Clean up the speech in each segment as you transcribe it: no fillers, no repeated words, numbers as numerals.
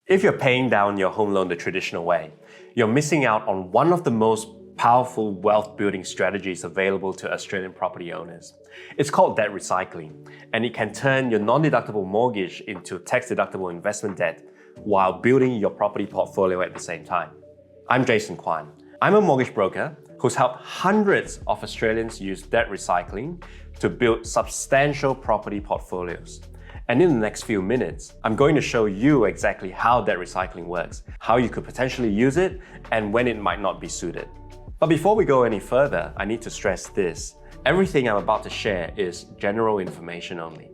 If you're paying down your home loan the traditional way, you're missing out on one of the most powerful wealth building strategies available to Australian property owners. It's called debt recycling, and it can turn your non-deductible mortgage into tax-deductible investment debt while building your property portfolio at the same time. I'm Kuan. I'm a mortgage broker who's helped hundreds of Australians use debt recycling to build substantial property portfolios. And in the next few minutes, I'm going to show you exactly how debt recycling works, how you could potentially use it, and when it might not be suited. But before we go any further, I need to stress this. Everything I'm about to share is general information only.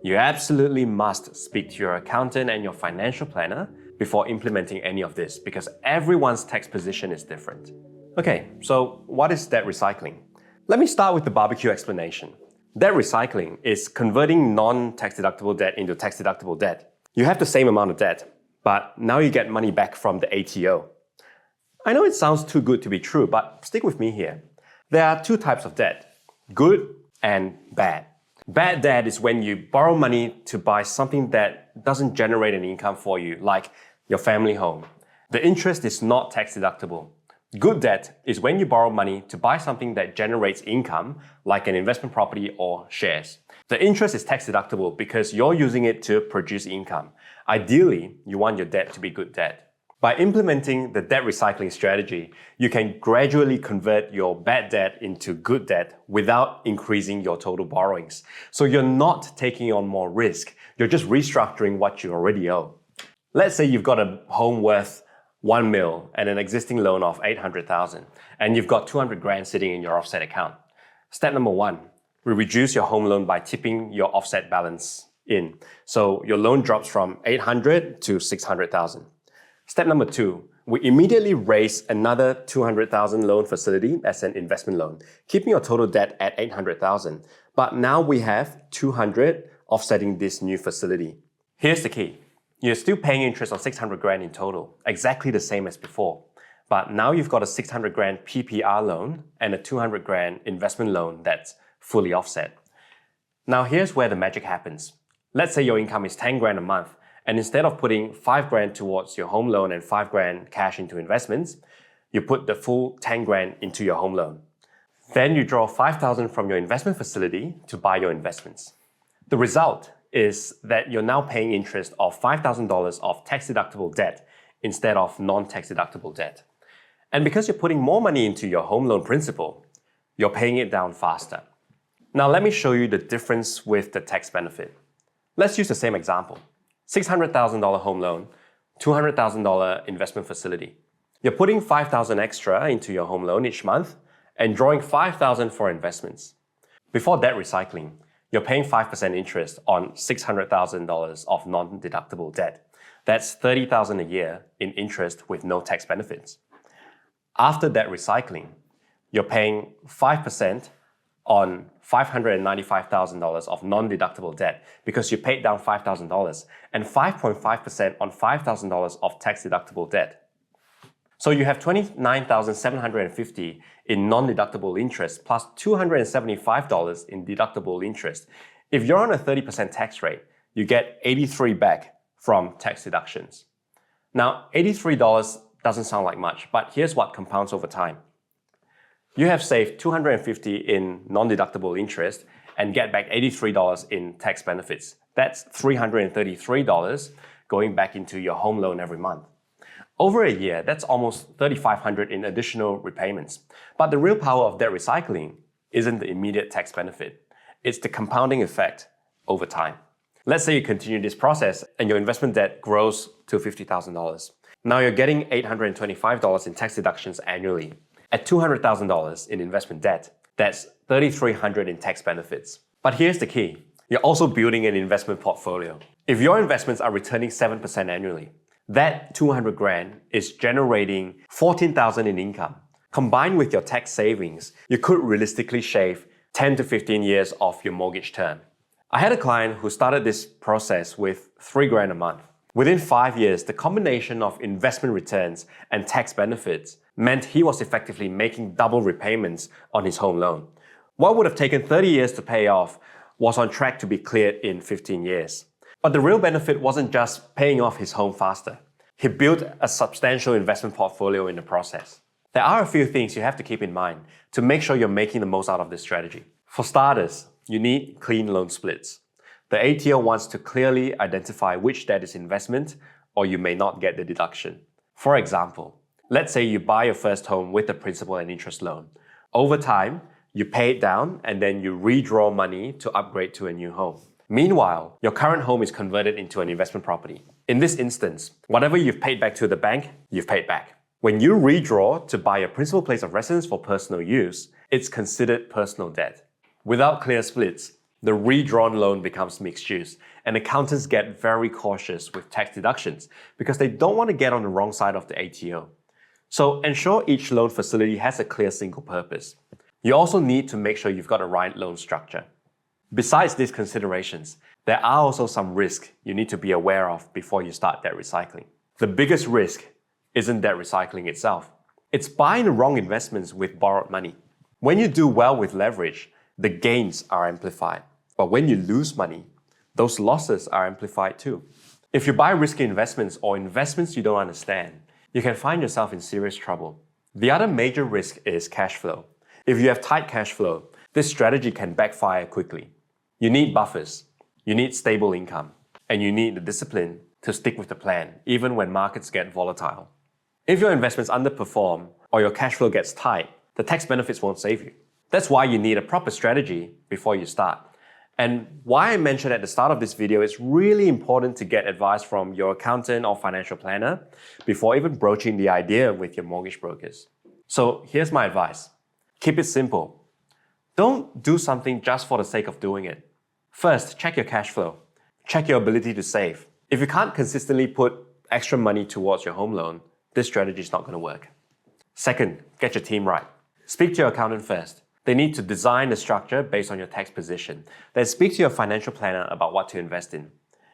You absolutely must speak to your accountant and your financial planner before implementing any of this, because everyone's tax position is different. Okay, so what is debt recycling? Let me start with the barbecue explanation. Debt recycling is converting non-tax deductible debt into tax deductible debt. You have the same amount of debt, but now you get money back from the ATO. I know it sounds too good to be true, but stick with me here. There are two types of debt, good and bad. Bad debt is when you borrow money to buy something that doesn't generate an income for you, like your family home. The interest is not tax deductible. Good debt is when you borrow money to buy something that generates income, like an investment property or shares. The interest is tax deductible because you're using it to produce income. Ideally, you want your debt to be good debt. By implementing the debt recycling strategy, you can gradually convert your bad debt into good debt without increasing your total borrowings. So you're not taking on more risk, you're just restructuring what you already owe. Let's say you've got a home worth 1 mil and an existing loan of 800,000, and you've got 200 grand sitting in your offset account. Step number 1, we reduce your home loan by tipping your offset balance in. So your loan drops from 800 to 600,000. Step number 2, we immediately raise another 200,000 loan facility as an investment loan, keeping your total debt at 800,000. But now we have 200 offsetting this new facility. Here's the key. You're still paying interest on 600 grand in total, exactly the same as before. But now you've got a 600 grand PPR loan and a 200 grand investment loan that's fully offset. Now here's where the magic happens. Let's say your income is 10 grand a month, and instead of putting 5 grand towards your home loan and 5 grand cash into investments, you put the full 10 grand into your home loan. Then you draw 5,000 from your investment facility to buy your investments. The result is that you're now paying interest of $5,000 of tax-deductible debt instead of non-tax-deductible debt. And because you're putting more money into your home loan principal, you're paying it down faster. Now let me show you the difference with the tax benefit. Let's use the same example. $600,000 home loan, $200,000 investment facility. You're putting $5,000 extra into your home loan each month and drawing $5,000 for investments. Before debt recycling, you're paying 5% interest on $600,000 of non-deductible debt. That's $30,000 a year in interest with no tax benefits. After debt recycling, you're paying 5% on $595,000 of non-deductible debt because you paid down $5,000 and 5.5% on $5,000 of tax-deductible debt. So you have $29,750 in non-deductible interest plus $275 in deductible interest. If you're on a 30% tax rate, you get $83 back from tax deductions. Now, $83 doesn't sound like much, but here's what compounds over time. You have saved $250 in non-deductible interest and get back $83 in tax benefits. That's $333 going back into your home loan every month. Over a year, that's almost $3,500 in additional repayments. But the real power of debt recycling isn't the immediate tax benefit. It's the compounding effect over time. Let's say you continue this process and your investment debt grows to $50,000. Now you're getting $825 in tax deductions annually. At $200,000 in investment debt, that's $3,300 in tax benefits. But here's the key. You're also building an investment portfolio. If your investments are returning 7% annually, that 200 grand is generating 14,000 in income. Combined with your tax savings, you could realistically shave 10 to 15 years off your mortgage term. I had a client who started this process with 3 grand a month. Within 5 years, the combination of investment returns and tax benefits meant he was effectively making double repayments on his home loan. What would have taken 30 years to pay off was on track to be cleared in 15 years. But the real benefit wasn't just paying off his home faster. He built a substantial investment portfolio in the process. There are a few things you have to keep in mind to make sure you're making the most out of this strategy. For starters, you need clean loan splits. The ATO wants to clearly identify which debt is investment, or you may not get the deduction. For example, let's say you buy your first home with a principal and interest loan. Over time, you pay it down and then you redraw money to upgrade to a new home. Meanwhile, your current home is converted into an investment property. In this instance, whatever you've paid back to the bank, you've paid back. When you redraw to buy a principal place of residence for personal use, it's considered personal debt. Without clear splits, the redrawn loan becomes mixed use, and accountants get very cautious with tax deductions because they don't want to get on the wrong side of the ATO. So ensure each loan facility has a clear single purpose. You also need to make sure you've got the right loan structure. Besides these considerations, there are also some risks you need to be aware of before you start debt recycling. The biggest risk isn't debt recycling itself. It's buying the wrong investments with borrowed money. When you do well with leverage, the gains are amplified. But when you lose money, those losses are amplified too. If you buy risky investments or investments you don't understand, you can find yourself in serious trouble. The other major risk is cash flow. If you have tight cash flow, this strategy can backfire quickly. You need buffers, you need stable income, and you need the discipline to stick with the plan, even when markets get volatile. If your investments underperform or your cash flow gets tight, the tax benefits won't save you. That's why you need a proper strategy before you start. And why I mentioned at the start of this video, it's really important to get advice from your accountant or financial planner before even broaching the idea with your mortgage brokers. So here's my advice. Keep it simple. Don't do something just for the sake of doing it. First, check your cash flow. Check your ability to save. If you can't consistently put extra money towards your home loan, this strategy is not going to work. Second, get your team right. Speak to your accountant first. They need to design the structure based on your tax position. Then speak to your financial planner about what to invest in.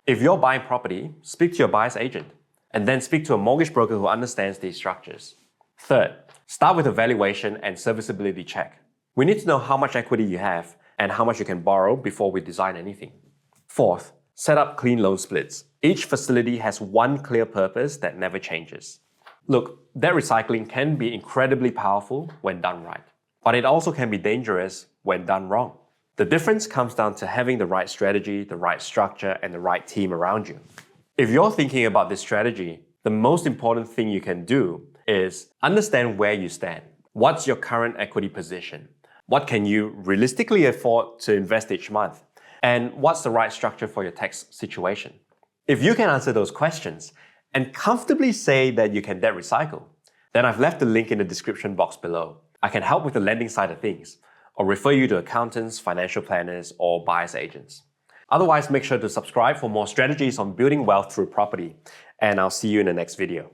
If you're buying property, speak to your buyer's agent. And then speak to a mortgage broker who understands these structures. Third, start with a valuation and serviceability check. We need to know how much equity you have and how much you can borrow before we design anything. Fourth, set up clean loan splits. Each facility has one clear purpose that never changes. Look, debt recycling can be incredibly powerful when done right, but it also can be dangerous when done wrong. The difference comes down to having the right strategy, the right structure, and the right team around you. If you're thinking about this strategy, the most important thing you can do is understand where you stand. What's your current equity position? What can you realistically afford to invest each month? And what's the right structure for your tax situation? If you can answer those questions and comfortably say that you can debt recycle, then I've left the link in the description box below. I can help with the lending side of things, or refer you to accountants, financial planners, or buyer's agents. Otherwise, make sure to subscribe for more strategies on building wealth through property, and I'll see you in the next video.